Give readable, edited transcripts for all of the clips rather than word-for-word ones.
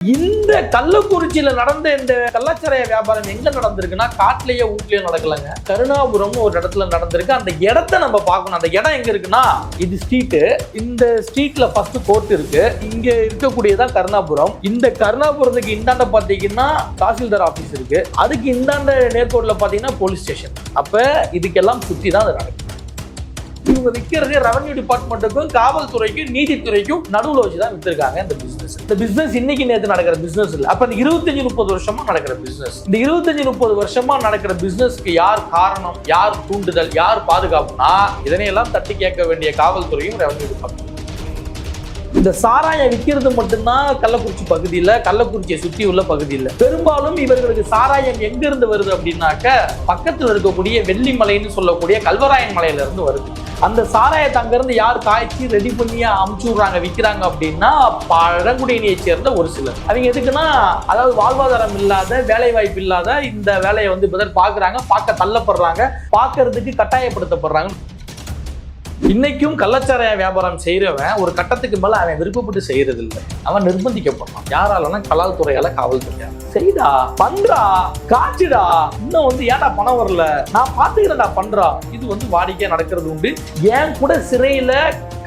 இந்த கள்ளக்குறிச்சியில நடந்த இந்த கள்ளச்சாராய வியாபாரம் எங்க நடந்திருக்குன்னா காட்டுலயே வீட்லயே நடக்கலங்க. கருணாபுரம்னு ஒரு இடத்துல நடந்திருக்கு. அந்த இடத்த நம்ம பார்க்கணும். அந்த இடம் எங்க இருக்குன்னா இது ஸ்ட்ரீட். இந்த ஸ்ட்ரீட்ல ஃபர்ஸ்ட் கோர்ட் இருக்கு. இங்க இருக்கக்கூடியதான் கருணாபுரம். இந்த கருணாபுரத்துக்கு இந்தாண்ட பாத்தீங்கன்னா தாசில்தார் ஆபீஸ் இருக்கு. அதுக்கு இந்தாண்ட நேர்கோட்ல பாத்தீங்கன்னா போலீஸ் ஸ்டேஷன். அப்ப இதுக்கெல்லாம் சுத்தி தான் அது நடக்கும். இவங்க விற்கிறது ரெவன்யூ டிபார்ட்மெண்ட்டுக்கும் காவல்துறைக்கும் நீதித்துறைக்கும் நடுவில் வச்சுதான் வித்திருக்காங்க இந்த பிசினஸ். இந்த பிசினஸ் இன்னைக்கு நேற்று நடக்கிற பிசினஸ் இல்லை. அப்ப இந்த 25-30 வருஷமா நடக்கிற பிசினஸ். இந்த 25-30 வருஷமா நடக்கிற பிசினஸ்க்கு யார் காரணம், யார் தூண்டுதல், யார் பாதுகாப்புனா இதனையெல்லாம் தட்டி கேட்க வேண்டிய காவல்துறையும் ரெவன்யூ டிபார்ட்மெண்ட். இந்த சாராயம் விற்கிறது மட்டும்தான் கள்ளக்குறிச்சி பகுதியில், கள்ளக்குறிச்சியை சுற்றி உள்ள பகுதியில். பெரும்பாலும் இவர்களுக்கு சாராயம் எங்கிருந்து வருது அப்படின்னாக்க பக்கத்தில் இருக்கக்கூடிய வெள்ளிமலைன்னு சொல்லக்கூடிய கல்வராயன் மலையில இருந்து வருது. அந்த சாராயத்தை அங்கிருந்து யார் காய்ச்சி ரெடி பண்ணி அமுச்சு விடுறாங்க, விற்கிறாங்க அப்படின்னா பழங்குடியினையை சேர்ந்த ஒரு சிலர். அவங்க எதுக்குன்னா, அதாவது வாழ்வாதாரம் இல்லாத, வேலை வாய்ப்பு இல்லாத இந்த வேலையை வந்து பார்க்குறாங்க, பார்க்க தள்ளப்படுறாங்க, பார்க்கறதுக்கு கட்டாயப்படுத்தப்படுறாங்க. இன்னைக்கும் கள்ளச்சாராய வியாபாரம் செய்யறவன் ஒரு கட்டத்துக்கு மேல அவன் விருப்பப்பட்டு செய்யறது இல்லை, அவன் நிர்பந்திக்கப்படுறான். யாராலன்னா கலால் துறையால, காவல்துறையால. செய்டா, பண்றா, காய்ச்சிடா, இன்னும் வந்து ஏன்டா பணம் வரல, நான் பாத்துக்கிறேன்டா, பண்றா. இது வாடிக்கையா நடக்கிறது உண்டு. ஏன் கூட சிறையில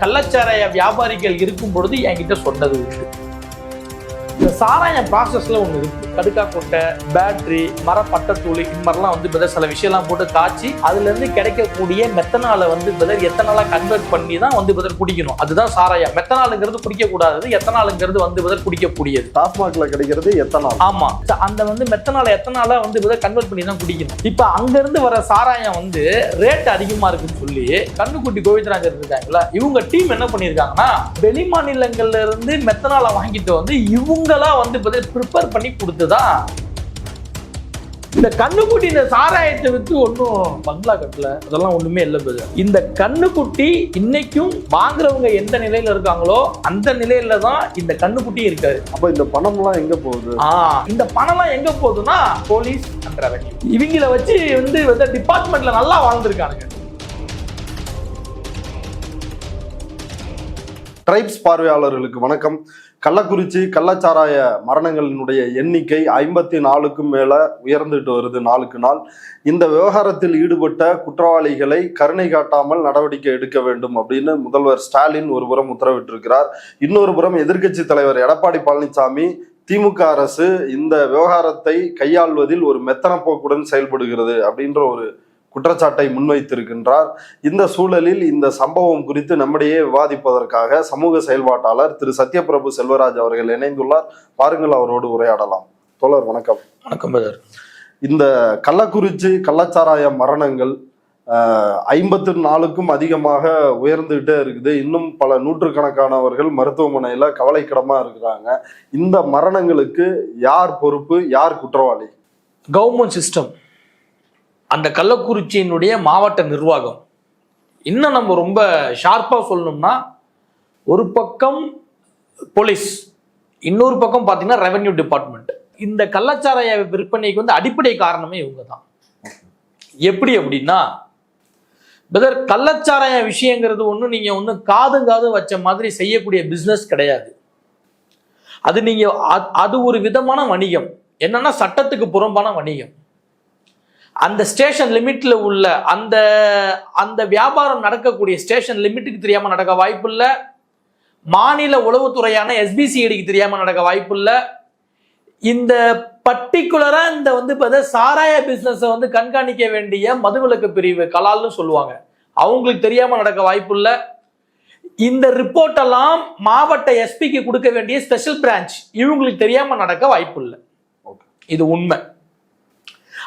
கள்ளச்சாராய வியாபாரிகள் இருக்கும் பொழுது என்கிட்ட சொன்னது உண்டு. இந்த சாராய ப்ராசஸ்ல ஒண்ணு இருக்கு. கடுக்கா கொட்டை, பேட்டரி, மரப்பட்டத்தூள், இந்த மாதிரிலாம் சில விஷயம்லாம் போட்டு காய்ச்சி அதுல இருந்து கிடைக்கக்கூடிய மெத்தனால எத்தனாலா கன்வெர்ட் பண்ணி தான் குடிக்கணும். அதுதான் சாராயம். மெத்தனாலுங்கிறது குடிக்க கூடாது, எத்தனாலுங்கிறது குடிக்கக்கூடியது. டாஸ்மாக்ல கிடைக்கிறது எத்தனால். ஆமா, அந்த மெத்தனால எத்தனால கன்வெர்ட் பண்ணி தான் குடிக்கணும். இப்ப அங்க இருந்து வர சாராயம் ரேட் அதிகமா இருக்குன்னு சொல்லி கண்ணுக்குட்டி கோவிந்தராஜர் இருக்காங்களா, இவங்க டீம் என்ன பண்ணிருக்காங்கன்னா வெளி மாநிலங்கள்ல இருந்து மெத்தனால வாங்கிட்டு இவங்களா ப்ரிப்பேர் பண்ணி கொடுத்துதான் இந்த கண்ணுக்குட்டி இந்த சாராயத்தை வித்து ஒன்றும் பங்களா கட்டல, அதெல்லாம் ஒண்ணுமே இல்லை. இந்த கண்ணுக்குட்டி இன்னைக்கும் வாங்குறவங்க எந்த நிலையில இருக்காங்களோ அந்த நிலையில தான் இந்த கண்ணுக்குட்டி இருக்காரு. அப்ப இந்த பணம்லாம் எங்க போகுது? இந்த பணம்லாம் எங்க போகுதுன்னா போலீஸ் அண்ட் ரெவன்யூ இவங்கள வச்சு டிபார்ட்மெண்ட்ல நல்லா வாழ்ந்துருக்கானுங்க. ட்ரைப்ஸ் பார்வையாளர்களுக்கு வணக்கம். கள்ளக்குறிச்சி கள்ளச்சாராய மரணங்களினுடைய எண்ணிக்கை 54க்கும் மேல உயர்ந்துட்டு வருது நாளுக்கு நாள். இந்த விவகாரத்தில் ஈடுபட்ட குற்றவாளிகளை கருணை காட்டாமல் நடவடிக்கை எடுக்க வேண்டும் அப்படின்னு முதல்வர் ஸ்டாலின் ஒரு புறம் உத்தரவிட்டிருக்கிறார். இன்னொரு புறம் எதிர்க்கட்சி தலைவர் எடப்பாடி பழனிசாமி திமுக அரசு இந்த விவகாரத்தை கையாள்வதில் ஒரு மெத்தன போக்குடன் செயல்படுகிறது அப்படின்ற ஒரு குற்றச்சாட்டை முன்வைத்திருக்கின்றார். இந்த சூழலில் இந்த சம்பவம் குறித்து நம்மிடையே விவாதிப்பதற்காக சமூக செயல்பாட்டாளர் திரு சத்யபிரபு செல்வராஜ் அவர்கள் இணைந்துள்ளார். பாருங்கள், அவரோடு உரையாடலாம். தோழர் வணக்கம். வணக்கம். இந்த கள்ளக்குறிச்சி கள்ளச்சாராய மரணங்கள் 54க்கும் அதிகமாக உயர்ந்துகிட்டே இருக்குது. இன்னும் பல நூற்றுக்கணக்கானவர்கள் மருத்துவமனையில கவலைக்கிடமா இருக்கிறாங்க. இந்த மரணங்களுக்கு யார் பொறுப்பு, யார் குற்றவாளி? கவர்மெண்ட் சிஸ்டம், அந்த கள்ளக்குறிச்சியினுடைய மாவட்ட நிர்வாகம். இன்னும் நம்ம ரொம்ப ஷார்ப்பா சொல்லணும்னா, ஒரு பக்கம் போலீஸ், இன்னொரு பக்கம் பார்த்தீங்கன்னா ரெவன்யூ டிபார்ட்மெண்ட். இந்த கள்ளச்சாராய விற்பனைக்கு அடிப்படை காரணமே இவங்க தான். எப்படி அப்படின்னா, கள்ளச்சாராய விஷயங்கிறது ஒன்றும் நீங்க காது வச்ச மாதிரி செய்யக்கூடிய பிஸ்னஸ் கிடையாது. அது ஒரு விதமான வணிகம். என்னன்னா சட்டத்துக்கு புறம்பான வணிகம். அந்த ஸ்டேஷன் லிமிட்ல உள்ள அந்த வியாபாரம் நடக்கக்கூடிய ஸ்டேஷன் லிமிட்டுக்கு தெரியாம நடக்க வாய்ப்பு இல்லை. மாநில உளவுத்துறையான SBCIDக்கு தெரியாம நடக்க வாய்ப்பு இல்லை. இந்த பர்டிகுலரா இந்த சாராய பிசினஸ் கண்காணிக்க வேண்டிய மதுவிலக்கு பிரிவு கலால்னு சொல்லுவாங்க, அவங்களுக்கு தெரியாம நடக்க வாய்ப்பு இல்லை. இந்த ரிப்போர்ட் எல்லாம் மாவட்ட SPக்கு கொடுக்க வேண்டிய ஸ்பெஷல் பிரான்ச் இவங்களுக்கு தெரியாம நடக்க வாய்ப்பு இல்லை. இது உண்மை.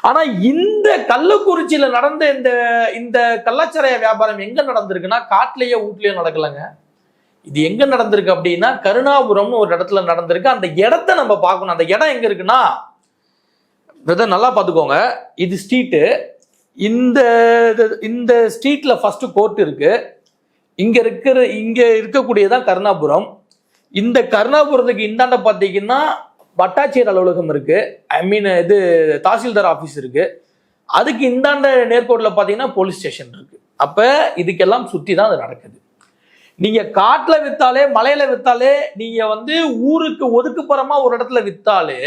ஆனா இந்த கள்ளக்குறிச்சியில நடந்த இந்த கள்ளச்சாராய வியாபாரம் எங்க நடந்திருக்குன்னா காட்டுலயே வீட்லயே நடக்கலங்க. இது எங்க நடந்திருக்கு அப்படின்னா கருணாபுரம்னு ஒரு இடத்துல நடந்திருக்கு. அந்த இடத்த நம்ம பார்க்கணும். அந்த இடம் எங்க இருக்குன்னா, நல்லா பார்த்துக்கோங்க, இது ஸ்ட்ரீட்டு. இந்த ஸ்ட்ரீட்ல ஃபர்ஸ்ட் கோர்ட் இருக்கு. இங்க இருக்கக்கூடியதான் கருணாபுரம். இந்த கருணாபுரத்துக்கு இந்தாண்ட பார்த்தீங்கன்னா வட்டாட்சியர் அலுவலகம் இருக்கு, இது தாசில்தார் ஆபீஸ் இருக்கு. அதுக்கு இந்தாண்ட நேர்கோட்டில் பார்த்தீங்கன்னா போலீஸ் ஸ்டேஷன் இருக்கு. அப்ப இதுக்கெல்லாம் சுத்தி தான் அது நடக்குது. நீங்க காட்டுல வித்தாலே மலையில வித்தாலே நீங்க வந்து ஊருக்கு ஒதுக்குப்புறமா ஒரு இடத்துல வித்தாலே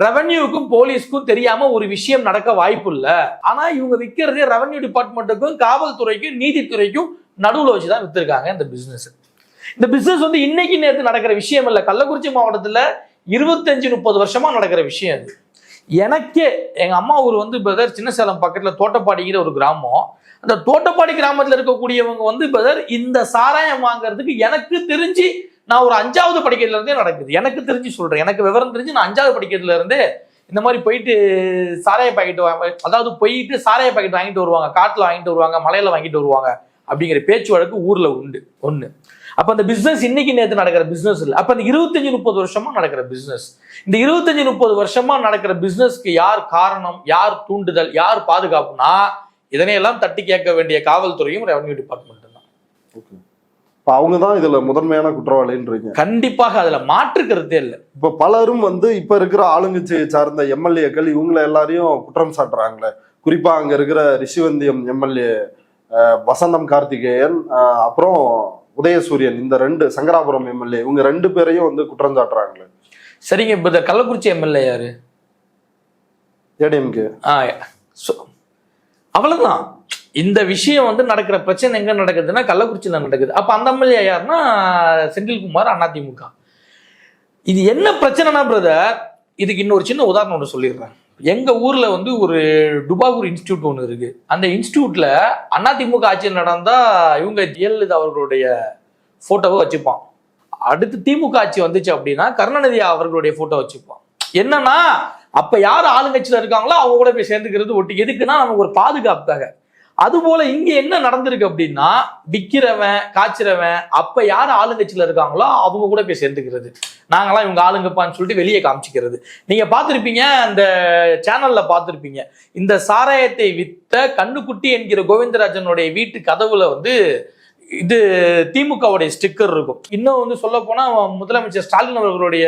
ரெவன்யூக்கும் போலீஸ்க்கும் தெரியாம ஒரு விஷயம் நடக்க வாய்ப்பு இல்ல. ஆனா இவங்க விற்கிறதே ரெவன்யூ டிபார்ட்மெண்ட்டுக்கும் காவல்துறைக்கும் நீதித்துறைக்கும் நடுவுல வச்சுதான் வித்திருக்காங்க இந்த பிசினஸ். இந்த பிசினஸ் வந்து இன்னைக்கு நேற்று நடக்கிற விஷயம் இல்ல. கள்ளக்குறிச்சி மாவட்டத்துல 25-30 வருஷமா நடக்கிற விஷயம் அது. எனக்கே எங்க அம்மா ஊர் வந்து பிரதர் சின்ன சேலம் பக்கத்துல தோட்டப்பாடிங்கிற ஒரு கிராமம். அந்த தோட்டப்பாடி கிராமத்துல இருக்கக்கூடியவங்க வந்து பிரதர் இந்த சாராயம் வாங்குறதுக்கு எனக்கு தெரிஞ்சு நான் ஒரு 5வது படிக்கிறதுல இருந்தே நடக்குது. எனக்கு தெரிஞ்சு சொல்றேன், எனக்கு விவரம் தெரிஞ்சு நான் 5வது படிக்கிறதுல இருந்தே இந்த மாதிரி போயிட்டு சாராய பாக்கெட் அதாவது போயிட்டு சாராய பாக்கெட் வாங்கிட்டு வருவாங்க, காட்டுல வாங்கிட்டு வருவாங்க, மலையில வாங்கிட்டு வருவாங்க அப்படிங்கிற பேச்சு வழக்கு ஊர்ல உண்டு ஒண்ணு. அப்ப அந்த பிசினஸ் இன்னைக்கு நேற்று நடக்கிற பிசினஸ் இல்லை. அப்ப அந்த 25-30 வருஷமா நடக்கிற பிசினஸ். இந்த 25-30 வருஷமா நடக்கிற பிசினஸ்க்கு யார் காரணம், யார் தூண்டுதல், யார் பாதுகாப்புனா இதனையெல்லாம் தட்டி கேட்க வேண்டிய காவல்துறையும் ரெவன்யூ டிபார்ட்மெண்ட் தான். அவங்க தான் இதுல முதன்மையான குற்றவாளின்றீங்க. கண்டிப்பாக அதுல மாற்றுக்கிறதே இல்லை. இப்ப பலரும் வந்து இப்ப இருக்கிற ஆளுங்கட்சியை சார்ந்த எம்எல்ஏக்கள் இவங்களை எல்லாரையும் குற்றம் சாட்டுறாங்களே. குறிப்பா அங்க இருக்கிற ரிஷிவந்தியம் எம்எல்ஏ வசந்தம் கார்த்திகேயன், அப்புறம் உதயசூரியன், இந்த 2 சங்கராபுரம் எம்எல்ஏ, இவங்க 2 பேரையும் வந்து குற்றம் சாட்டுறாங்களே. சரிங்க, இப்ப இந்த கள்ளக்குறிச்சி எம்எல்ஏ யாரு? ஏடிஎம்கே. அவ்வளவுதான். இந்த விஷயம் வந்து நடக்கிற பிரச்சனை எங்க நடக்குதுன்னா கள்ளக்குறிச்சியில நடக்குது. அப்ப அந்த எம்எல்ஏ யாருன்னா செந்தில்குமார், அதிமுக. இது என்ன பிரச்சனைனா பிரதர், இதுக்கு இன்னொரு சின்ன உதாரணம் ஒன்று சொல்லிடுறேன். எங்க ஊர்ல வந்து ஒரு டுபாகூர் இன்ஸ்டியூட் ஒன்று இருக்கு. அந்த இன்ஸ்டியூட்ல அதிமுக ஆட்சியில் நடந்தா இவங்க ஜெயலலிதா அவர்களுடைய போட்டோவை வச்சுப்பான். அடுத்து திமுக ஆட்சி வந்துச்சு அப்படின்னா கருணாநிதி அவர்களுடைய போட்டோ வச்சுப்பான். என்னன்னா அப்ப யார் ஆளுங்கட்சியில இருக்காங்களோ அவங்க கூட போய் சேர்ந்துக்கிறது ஒட்டி. எதுக்குன்னா நமக்கு ஒரு பாதுகாப்புக்காக. அது போல இங்க என்ன நடந்திருக்கு அப்படின்னா விக்கிறவன் காய்ச்சிறவன் அப்ப யார் ஆளுங்கட்சியில இருக்காங்களோ அவங்க கூட போய் சேர்ந்துக்கிறது. நாங்களாம் இவங்க ஆளுங்கப்பான்னு சொல்லிட்டு வெளியே காமிச்சிக்கிறது. நீங்க பார்த்திருப்பீங்க, அந்த சேனல்ல பார்த்திருப்பீங்க, இந்த சாராயத்தை வித்த கண்ணுக்குட்டி என்கிற கோவிந்தராஜனுடைய வீட்டு கதவுல வந்து இது திமுகவுடைய ஸ்டிக்கர் இருக்கும். இன்னும் வந்து சொல்ல போனா முதலமைச்சர் ஸ்டாலின் அவர்களுடைய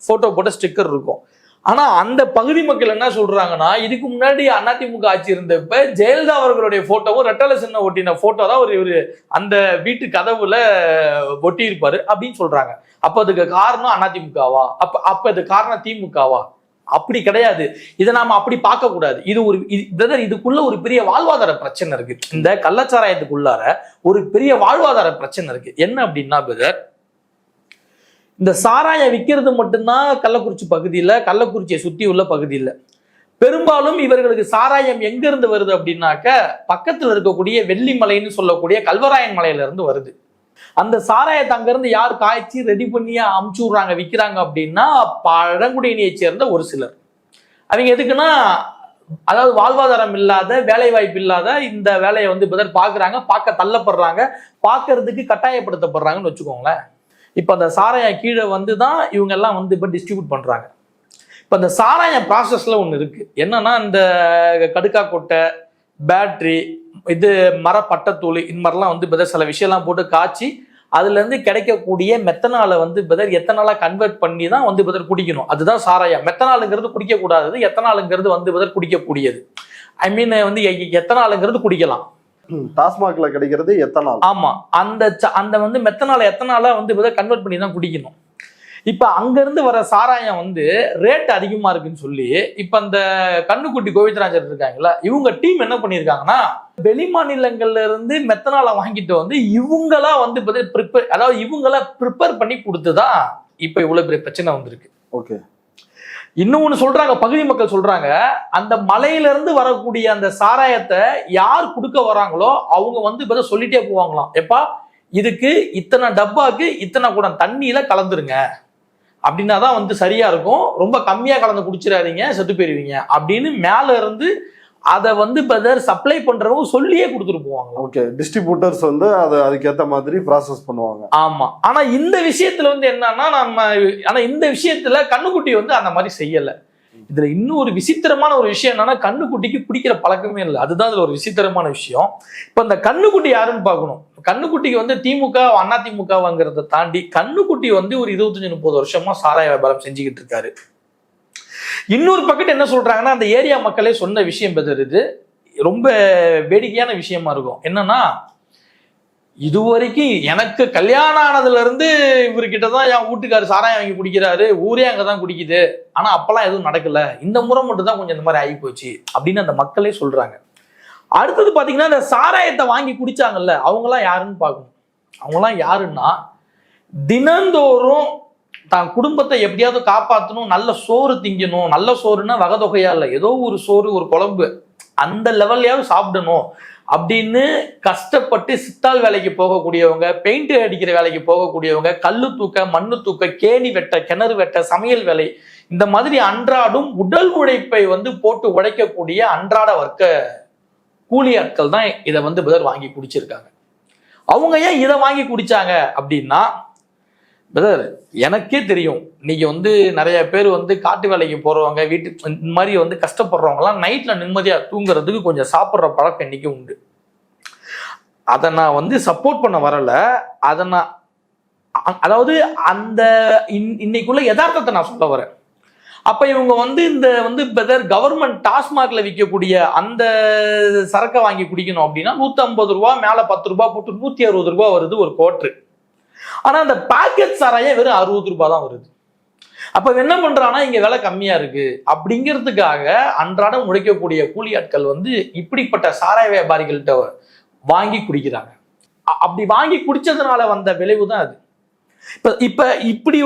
போட்டோ போட்ட ஸ்டிக்கர் இருக்கும். ஆனா அந்த பகுதி மக்கள் என்ன சொல்றாங்கன்னா, இதுக்கு முன்னாடி அதிமுக ஆட்சி இருந்தப்ப ஜெயலலிதா அவர்களுடைய போட்டோவும் ரெட்டலை சின்ன ஒட்டின போட்டோ தான் ஒரு அந்த வீட்டு கதவுல ஒட்டி இருப்பாரு அப்படின்னு சொல்றாங்க. அப்ப அதுக்கு காரணம் அதிமுகவா? அப்ப அது காரணம் திமுகவா? அப்படி கிடையாது. இதை நாம அப்படி பார்க்க கூடாது. இது ஒரு இதுக்குள்ள ஒரு பெரிய வாழ்வாதார பிரச்சனை இருக்கு. இந்த கள்ளச்சாராயத்துக்குள்ளார ஒரு பெரிய வாழ்வாதார பிரச்சனை இருக்கு. என்ன அப்படின்னா பிரதர், இந்த சாராயம் விற்கிறது மட்டும்தான் கள்ளக்குறிச்சி பகுதியில், கள்ளக்குறிச்சியை சுற்றி உள்ள பகுதியில். பெரும்பாலும் இவர்களுக்கு சாராயம் எங்க இருந்து வருது அப்படின்னாக்க பக்கத்தில் இருக்கக்கூடிய வெள்ளிமலைன்னு சொல்லக்கூடிய கல்வராயன் மலையில இருந்து வருது. அந்த சாராயத்தை அங்கிருந்து யார் காய்ச்சி ரெடி பண்ணி அமுச்சு விடுறாங்க, விற்கிறாங்க அப்படின்னா பழங்குடியினையை சேர்ந்த ஒரு சிலர். அவங்க எதுக்குன்னா, அதாவது வாழ்வாதாரம் இல்லாத, வேலை வாய்ப்பு இல்லாத இந்த வேலையை வந்து பார்க்குறாங்க, பார்க்க தள்ளப்படுறாங்க, பார்க்கறதுக்கு கட்டாயப்படுத்தப்படுறாங்கன்னு வச்சுக்கோங்களேன். இப்போ அந்த சாராயம் கீழே வந்து தான் இவங்க எல்லாம் வந்து இப்போ டிஸ்ட்ரிபியூட் பண்ணுறாங்க. இப்போ அந்த சாராயம் ப்ராசஸில் ஒன்று இருக்குது. என்னன்னா, இந்த கடுக்கா கொட்டை, பேட்ரி, இது மரப்பட்டத்தூள், இந்த மாதிரிலாம் வந்து சில விஷயம்லாம் போட்டு காய்ச்சி அதுலேருந்து கிடைக்கக்கூடிய மெத்தனாலை வந்து எத்தனாலாக கன்வெர்ட் பண்ணி தான் வந்து குடிக்கணும். அதுதான் சாராயம். மெத்தனாலுங்கிறது குடிக்கக்கூடாது, எத்தனாலுங்கிறது வந்து குடிக்கக்கூடியது. ஐ மீன் வந்து எத்தனாலுங்கிறது குடிக்கலாம். டாஸ்மாக்ல கிடைக்கிறது எத்தனால். ஆமா, அந்த வந்து மெத்தனால எத்தனால வந்து கன்வெர்ட் பண்ணி தான் குடிக்கணும். இப்ப அங்க இருந்து வர சாராயம் வந்து ரேட் அதிகமா இருக்குன்னு சொல்லி இப்ப அந்த கண்ணுக்குட்டி கோவிந்தராஜர் இருக்காங்களா, இவங்க டீம் என்ன பண்ணிருக்காங்கன்னா, வெளி மாநிலங்கள்ல இருந்து மெத்தனால வாங்கிட்டு வந்து இவங்களா வந்து இவங்களா ப்ரிப்பேர் பண்ணி கொடுத்துதான் இப்ப இவ்வளவு பெரிய பிரச்சனை வந்திருக்கு. ஓகே. இன்னொன்னு சொல்றாங்க, பகுதி மக்கள் சொல்றாங்க, அந்த மலையில இருந்து வரக்கூடிய அந்த சாராயத்தை யார் கொடுக்க வராங்களோ அவங்க வந்து சொல்லிட்டே போவாங்களாம், எப்பா இதுக்கு இத்தனை டப்பாக்கு இத்தனை கூட தண்ணியில கலந்துருங்க, அப்படின்னாதான் வந்து சரியா இருக்கும், ரொம்ப கம்மியா கலந்து குடிச்சிடாதீங்க, செத்து போயிருவீங்க அப்படின்னு மேல இருந்து அதை வந்து சப்ளை பண்றவங்க சொல்லியே கொடுத்துட்டு போவாங்க. ஓகே, டிஸ்ட்ரிபியூட்டர்ஸ் வந்து அதை அதுக்கேற்ற மாதிரி ப்ராசஸ் பண்ணுவாங்க. ஆமா. ஆனா இந்த விஷயத்துல வந்து என்னன்னா, இந்த விஷயத்துல கண்ணுக்குட்டி வந்து அந்த மாதிரி செய்யல. இதுல இன்னும் ஒரு விசித்திரமான ஒரு விஷயம் என்னன்னா, கண்ணுக்குட்டிக்கு குடிக்கிற பழக்கமே இல்லை. அதுதான் இதுல ஒரு விசித்திரமான விஷயம். இப்ப இந்த கண்ணுக்குட்டி யாருன்னு பார்க்கணும். கண்ணுக்குட்டிக்கு வந்து திமுக அதிமுகங்கிறத தாண்டி கண்ணுக்குட்டி வந்து ஒரு 25-30 வருஷமா சாராய வியாபாரம் செஞ்சுக்கிட்டு இருக்காரு. இன்னொரு பக்கத்து என்ன சொல்றாங்கன்னா, அந்த ஏரியா மக்களே சொன்ன விஷயம் இது ரொம்ப வேடிக்கையான விஷயமா இருக்கும். என்னன்னா, இதுவரைக்கும் எனக்கு கல்யாணம் ஆனதுல இருந்து இவர்கிட்ட தான் என் வீட்டுக்காரர் சாராயம் வாங்கி குடிக்கிறாரு, ஊரே அங்கதான் குடிக்குது, ஆனா அப்பெல்லாம் எதுவும் நடக்கல, இந்த முறை மட்டும் தான் கொஞ்சம் இந்த மாதிரி ஆகி போச்சு அப்படின்னு அந்த மக்களே சொல்றாங்க. அடுத்தது பாத்தீங்கன்னா இந்த சாராயத்தை வாங்கி குடிச்சாங்கல்ல, அவங்கலாம் யாருன்னு பார்க்கணும். அவங்கலாம் யாருன்னா தினந்தோறும் தான் குடும்பத்தை எப்படியாவது காப்பாற்றணும், நல்ல சோறு திங்கணும், நல்ல சோறுன்னா வகை தொகையா இல்லை, ஏதோ ஒரு சோறு ஒரு குழம்பு அந்த லெவல்லையாவது சாப்பிடணும் அப்படின்னு கஷ்டப்பட்டு சித்தாள் வேலைக்கு போகக்கூடியவங்க, பெயிண்ட் அடிக்கிற வேலைக்கு போகக்கூடியவங்க, கல்லு தூக்க, மண்ணு தூக்க, கேணி வெட்ட, கிணறு வெட்ட, சமையல் வேலை, இந்த மாதிரி அன்றாடும் உடல் உழைப்பை போட்டு உழைக்கக்கூடிய அன்றாட வர்க்க கூலி ஆட்கள் தான் இதை பிரதர் வாங்கி குடிச்சிருக்காங்க. அவங்க ஏன் இதை வாங்கி குடிச்சாங்க அப்படின்னா, பிரதர் எனக்கே தெரியும், நீங்க நிறைய பேர் காட்டு வேலைக்கு போறவங்க, வீட்டு இந்த மாதிரி கஷ்டப்படுறவங்கலாம் நைட்ல நிம்மதியா தூங்குறதுக்கு கொஞ்சம் சாப்பிட்ற பழக்கம் இன்னைக்கு உண்டு. அதை நான் சப்போர்ட் பண்ண வரல, அதை நான் அதாவது அந்த இன்னைக்குள்ள யதார்த்தத்தை நான் சொல்ல வரேன். அப்ப இவங்க இந்த பிரதர் கவர்மெண்ட் டாஸ்மாக்ல விற்கக்கூடிய அந்த சரக்கை வாங்கி குடிக்கணும் அப்படின்னா 150 ரூபா மேல 10 ரூபாய் போட்டு 160 ரூபாய் வருது ஒரு கோட்ரு. ஆனா அந்த பாக்கெட் சாராயம் வெறும் 60 ரூபாய் தான் வருது. அப்ப என்ன பண்றானா, இங்க விலை கம்மியா இருக்கு அப்படிங்கிறதுக்காக அன்றாடம் உழைக்கக்கூடிய கூலி ஆட்கள் இப்படிப்பட்ட சாராய வியாபாரிகள்கிட்ட வாங்கி குடிக்கிறாங்க. அப்படி வாங்கி குடிச்சதுனால வந்த விளைவு தான் அது. இப்ப இப்படி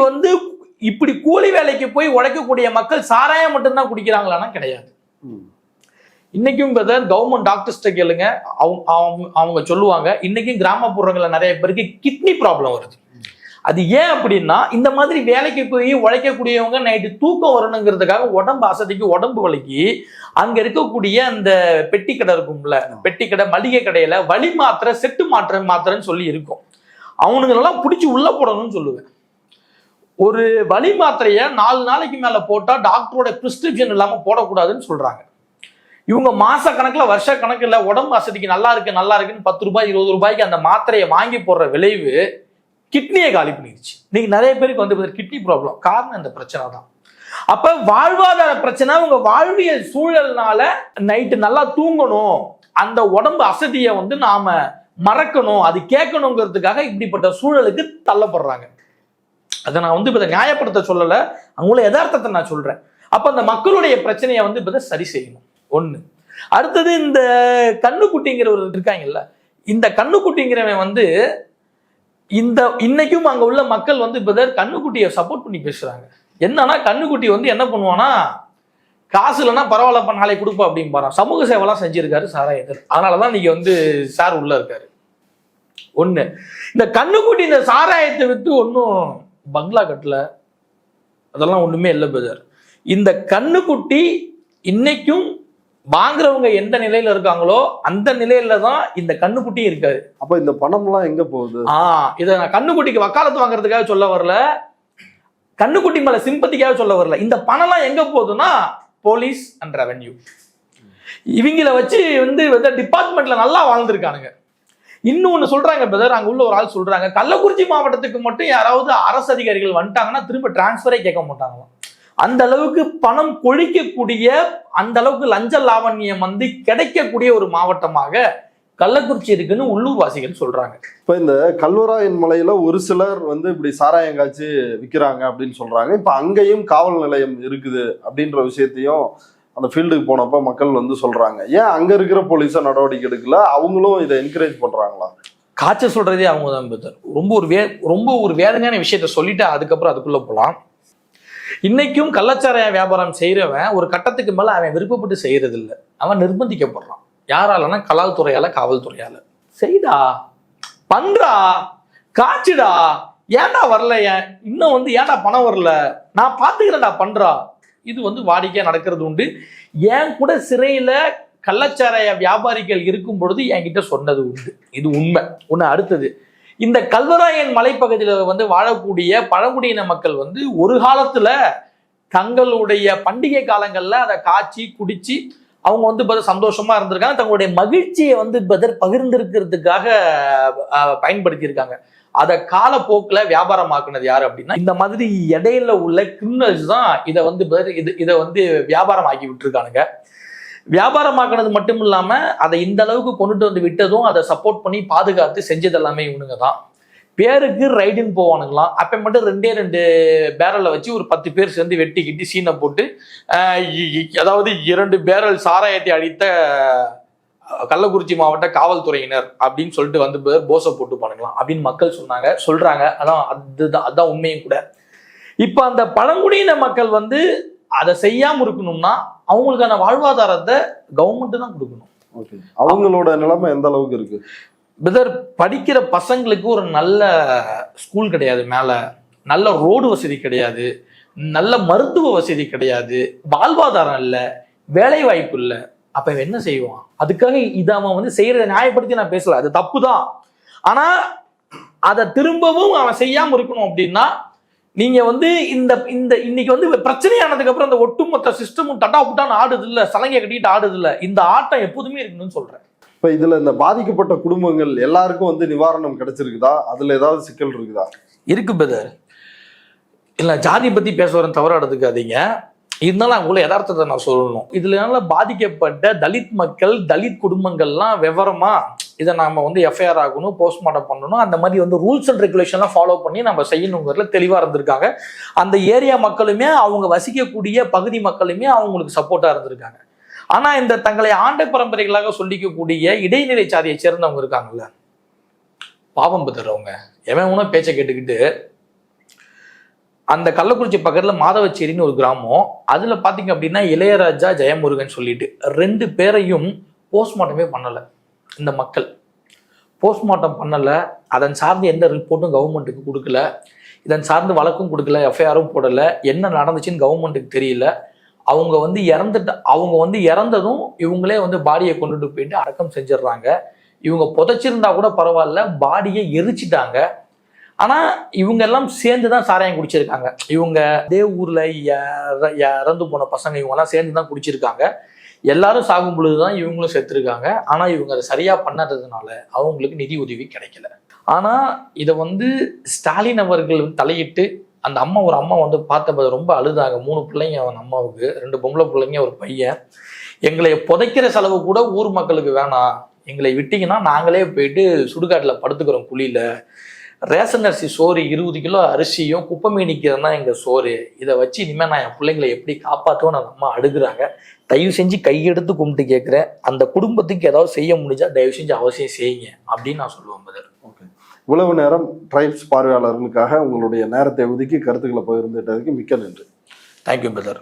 இப்படி கூலி வேலைக்கு போய் உழைக்கக்கூடிய மக்கள் சாராயம் மட்டும்தான் குடிக்கிறாங்களான்னா கிடையாது. இன்னைக்கும் கவர்மெண்ட் டாக்டர்ஸ்ட கேளுங்க, அவங்க சொல்லுவாங்க இன்னைக்கும் கிராமப்புறங்கள்ல நிறைய பேருக்கு கிட்னி ப்ராப்ளம் வருது. அது ஏன் அப்படின்னா, இந்த மாதிரி வேலைக்கு போய் உழைக்கக்கூடியவங்க நைட்டு தூக்கம் வரணுங்கிறதுக்காக உடம்பு அசதிக்கு உடம்பு வலிக்கு அங்க இருக்கக்கூடிய அந்த பெட்டி கடை இருக்கும்ல, பெட்டி கடை மளிகை கடையில வலி மாத்திரை, செட்டு மாத்திரைன்னு சொல்லி இருக்கும், அவனுங்களெல்லாம் பிடிச்சி உள்ள போடணும்னு சொல்லுவேன். ஒரு வலி மாத்திரைய 4 நாளைக்கு மேல போட்டா டாக்டரோட பிரிஸ்கிரிப்ஷன் இல்லாம போடக்கூடாதுன்னு சொல்றாங்க. இவங்க மாச கணக்குல வருஷ கணக்குல உடம்பு அசதிக்கு நல்லா இருக்குன்னு 10 ரூபாய் 20 ரூபாய்க்கு அந்த மாத்திரையை வாங்கி போடுற விளைவு கிட்னியை காலி பண்ணிடுச்சு. நீங்க நிறைய பேருக்கு கிட்னி ப்ராப்ளம் காரணம் இந்த பிரச்சனை தான். அப்ப வாழ்வாதார பிரச்சனை, உங்க வாழ்வியல் சூழல்னால நைட்டு நல்லா தூங்கணும், அந்த உடம்பு அசதியை நாம மறக்கணும், அது கேட்கணுங்கிறதுக்காக இப்படிப்பட்ட சூழலுக்கு தள்ளப்படுறாங்க. அதை நான் இப்ப நியாயப்படுத்த சொல்லல, அவங்கள யதார்த்தத்தை நான் சொல்றேன். அப்ப அந்த மக்களுடைய பிரச்சனையை சரி செய்யணும் ஒண்ணு. அடுத்தது இந்த கண்ணுக்குட்டிங்கிறவர் இருக்காங்கல்ல, இந்த கண்ணுக்குட்டிங்கிறவன் இன்னைக்கும் அங்க உள்ள மக்கள் கண்ணுக்குட்டியை சப்போர்ட் பண்ணி பேசுறாங்க. என்னன்னா கண்ணுக்குட்டி என்ன பண்ணுவானா, காசு இல்லைன்னா பரவாயில்லப்பா நாளைக்கு கொடுப்பா அப்படின்னு பாரு, சமூக சேவைலாம் செஞ்சிருக்காரு சாராயத்தில். அதனாலதான் நீங்க சார் உள்ள இருக்காரு. ஒண்ணு, இந்த கண்ணுக்குட்டி இந்த சாராயத்தை வித்து ஒன்னும் பங்களா கட்டல, அதெல்லாம் ஒண்ணுமே இல்லை பிரதர். இந்த கண்ணுக்குட்டி இன்னைக்கும் வாங்குறவங்க எந்த நிலையில இருக்காங்களோ அந்த நிலையில தான் இந்த கண்ணுக்குட்டி இருக்காரு. அப்ப இந்த பணம் எல்லாம் எங்க போகுது? இத நான் கண்ணுக்குட்டிக்கு வக்காலத்து வாங்குறதுக்காக சொல்ல வரல, கண்ணுக்குட்டி மேல சிம்பத்திக்காக சொல்ல வரல. இந்த பணம் எல்லாம் எங்க போகுதுன்னா போலீஸ் அண்ட் ரெவென்யூ, இவங்கள வச்சு டிபார்ட்மெண்ட்ல நல்லா வாழ்ந்துருக்கானுங்க. இன்னொன்னு சொல்றாங்க பிரதர், அங்க உள்ள ஒரு ஆள் சொல்றாங்க, கள்ளக்குறிச்சி மாவட்டத்துக்கு மட்டும் யாராவது அரசு அதிகாரிகள் வந்துட்டாங்கன்னா திரும்ப டிரான்ஸ்பரே கேட்க மாட்டாங்களாம். அந்த அளவுக்கு பணம் கொழிக்கக்கூடிய, அந்த அளவுக்கு லஞ்ச லாவண்யம் கிடைக்கக்கூடிய ஒரு மாவட்டமாக கள்ளக்குறிச்சி இருக்குன்னு உள்ளூர்வாசிகள் சொல்றாங்க. இப்ப இந்த கல்வராயன் மலையில ஒரு சிலர் இப்படி சாராயம் காய்ச்சி விற்கிறாங்க அப்படின்னு சொல்றாங்க. இப்ப அங்கேயும் காவல் நிலையம் இருக்குது அப்படின்ற விஷயத்தையும் அந்த ஃபீல்டுக்கு போனப்ப மக்கள் சொல்றாங்க. ஏன் அங்க இருக்கிற போலீஸா நடவடிக்கை எடுக்கல? அவங்களும் இதை என்கரேஜ் பண்றாங்களா? காய்ச்ச சொல்றதே அவங்க தான். ரொம்ப ஒரு வேதனையான விஷயத்த சொல்லிட்டு அதுக்கப்புறம் அதுக்குள்ள போலாம். இன்னைக்கும் கள்ளச்சாராய வியாபாரம் செய்யறவன் ஒரு கட்டத்துக்கு மேல அவன் விருப்பப்பட்டு செய்யறது இல்லை, அவன் நிர்பந்திக்கப்படுறான். யாராலன்னா கலால்துறையால, காவல்துறையால. செய்டா, பண்றா, காய்ச்சிடா, ஏன்டா வரல, இன்னும் ஏன்டா பணம் வரல, நான் பாத்துக்கிறேன்டா, பண்றா. இது வாடிக்கையா நடக்கிறது உண்டு. ஏன் கூட சிறையில கள்ளச்சாராய வியாபாரிகள் இருக்கும் பொழுது என்கிட்ட சொன்னது உண்டு, இது உண்மை. அடுத்தது, இந்த கல்வராயன் மலைப்பகுதியில வாழக்கூடிய பழங்குடியின மக்கள் ஒரு காலத்துல தங்களுடைய பண்டிகை காலங்கள்ல அதை காய்ச்சி குடிச்சு அவங்க சந்தோஷமா இருந்திருக்காங்க. தங்களுடைய மகிழ்ச்சியை பகிர்ந்திருக்கிறதுக்காக பயன்படுத்தி இருக்காங்க. அதை காலப்போக்கில் வியாபாரமாக்குனது யாரு அப்படின்னா, இந்த மாதிரி இடையில உள்ள கிரிமினல்ஸ் தான் இதை இதை வியாபாரம் ஆக்கி விட்டுருக்கானுங்க. வியாபாரமாக்குனது மட்டும் இல்லாம அதை இந்த அளவுக்கு கொண்டுட்டு வந்து விட்டதும் அதை சப்போர்ட் பண்ணி பாதுகாத்து செஞ்சது எல்லாமே இவனுங்க தான். பேருக்கு ரைடுன்னு போவானுங்களாம். அப்ப மட்டும் 2 பேரலை வச்சு ஒரு 10 பேர் சேர்ந்து வெட்டிக்கிட்டு சீனை போட்டு அதாவது 2 பேரல் சாராயத்தை அடித்த கள்ளக்குறிச்சி மாவட்ட காவல்துறையினர் அப்படின்னு சொல்லிட்டு வந்து போசை போட்டு பண்ணுங்களாம் அப்படின்னு மக்கள் சொல்றாங்க. அதான் உண்மையும் கூட. இப்ப அந்த பழங்குடியின மக்கள் வந்து அதை செய்யாம இருக்கணும்னா அவங்களுக்கான வாழ்வாதாரத்தை கவர்மெண்ட் தான் கொடுக்கணும். அவங்களோட நிலைமை எந்த அளவுக்கு இருக்கு? பிரதர், படிக்கிற பசங்களுக்கு ஒரு நல்ல ஸ்கூல் கிடையாது, மேல நல்ல ரோடு வசதி கிடையாது, நல்ல மருத்துவ வசதி கிடையாது, வாழ்வாதாரம் இல்லை, வேலை வாய்ப்பு இல்லை. அப்ப இவன் என்ன செய்வான்? அதுக்காக இதை அவன் வந்து செய்யறதை நியாயப்படுத்தி நான் பேசல, அது தப்பு தான். ஆனா அதை திரும்பவும் அவன் செய்யாம இருக்கணும் அப்படின்னா நீங்க வந்து இந்த இந்த இன்னைக்கு வந்து பிரச்சனையானதுக்கு அப்புறம் அந்த ஒட்டுமொத்த சிஸ்டமும் தட்டா புட்டான்னு ஆடுது இல்ல, சலங்கை கட்டிட்டு ஆடுது இல்ல, இந்த ஆட்டம் எப்போதுமே இருக்கணும்னு சொல்றேன். இப்ப இதுல இந்த பாதிக்கப்பட்ட குடும்பங்கள் எல்லாருக்கும் வந்து நிவாரணம் கிடைச்சிருக்குதா? அதுல ஏதாவது சிக்கல் இருக்குதா? இருக்கு பிரதர். இல்ல ஜாதி பத்தி பேச வரேன், தவறா எடுத்துக்காதீங்க. இருந்தாலும் அவங்கள யதார்த்தத்தை நான் சொல்லணும். இதுல பாதிக்கப்பட்ட தலித் மக்கள், தலித் குடும்பங்கள்லாம் விவரமா இதை நாம வந்து எஃப்ஐஆர் ஆகணும், போஸ்ட்மார்ட்டம் பண்ணணும், அந்த மாதிரி வந்து ரூல்ஸ் அண்ட் ரெகுலேஷன்லாம் ஃபாலோ பண்ணி நம்ம செய்யணுங்கிறதுல தெளிவா இருந்திருக்காங்க. அந்த ஏரியா மக்களுமே அவங்க வசிக்கக்கூடிய பகுதி மக்களுமே அவங்களுக்கு சப்போர்ட்டா இருந்திருக்காங்க. ஆனா இந்த தங்களை ஆண்ட பரம்பரைகளாக சொல்லிக்கக்கூடிய இடைநிலை சாதியை சேர்ந்தவங்க இருக்காங்கல்ல, பாவம் பெற்றுறவங்க எவன் பேச்சை கேட்டுக்கிட்டு அந்த கள்ளக்குறிச்சி பக்கத்துல மாதவச்சேரின்னு ஒரு கிராமம், அதுல பாத்தீங்க அப்படின்னா இளையராஜா, ஜெயமுருகன் சொல்லிட்டு 2 பேரையும் போஸ்ட்மார்ட்டமே பண்ணல. இந்த மக்கள் போஸ்ட்மார்ட்டம் பண்ணல, அதன் சார்ந்து எந்த ரிப்போர்ட்டும் கவர்மெண்ட்டுக்கு கொடுக்கல, இதன் சார்ந்து வழக்கும் கொடுக்கல, எஃப்ஐஆரும் போடல, என்ன நடந்துச்சுன்னு கவர்மெண்ட்டுக்கு தெரியல. அவங்க வந்து இறந்ததும் இவங்களே வந்து பாடியை கொண்டுட்டு போயிட்டு அடக்கம் செஞ்சிடறாங்க. இவங்க புதைச்சிருந்தா கூட பரவாயில்ல, பாடியை எரிச்சிட்டாங்க. ஆனா இவங்க எல்லாம் சேர்ந்துதான் சாராயம் குடிச்சிருக்காங்க. இவங்க அதே ஊர்ல இறந்து போன பசங்க இவங்க எல்லாம் சேர்ந்துதான் குடிச்சிருக்காங்க. எல்லாரும் சாகும் பொழுதுதான் இவங்களும் செத்துருக்காங்க. ஆனா இவங்க அதை சரியா பண்ணாததுனால அவங்களுக்கு நிதி உதவி கிடைக்கல. ஆனா இதை வந்து ஸ்டாலின் அவர்கள் தலையிட்டு அந்த ஒரு அம்மா வந்து பார்த்தப்ப ரொம்ப அழுதாங்க. 3 பிள்ளைங்க அவன் அம்மாவுக்கு, 2 பொம்பளை பிள்ளைங்க, ஒரு பையன். எங்களை புதைக்கிற செலவு கூட ஊர் மக்களுக்கு வேணாம், எங்களை விட்டீங்கன்னா நாங்களே போயிட்டு சுடுகாட்டில் படுத்துக்கிறோம் குழியில. ரேஷன் அரிசி சோறு 20 கிலோ அரிசியும் குப்பை மீனிக்கிறதுனா எங்க சோறு, இதை வச்சு இனிமே நான் என் பிள்ளைங்களை எப்படி காப்பாற்றுவோன்னு அந்த அம்மா அடுக்குறாங்க. தயவு செஞ்சு கையெடுத்து கும்பிட்டு கேட்குறேன், அந்த குடும்பத்துக்கு ஏதாவது செய்ய முடிஞ்சா தயவு செஞ்சு அவசியம் செய்யுங்க அப்படின்னு நான் சொல்லுவேன் பிரதர். ஓகே, இவ்வளவு நேரம் ட்ரைப்ஸ் பார்வையாளர்களுக்காக உங்களுடைய நேரத்தை ஒதுக்கி கருத்துக்களை பகிர்ந்துட்டதுக்கு மிக்க நன்றி. Thank you brother.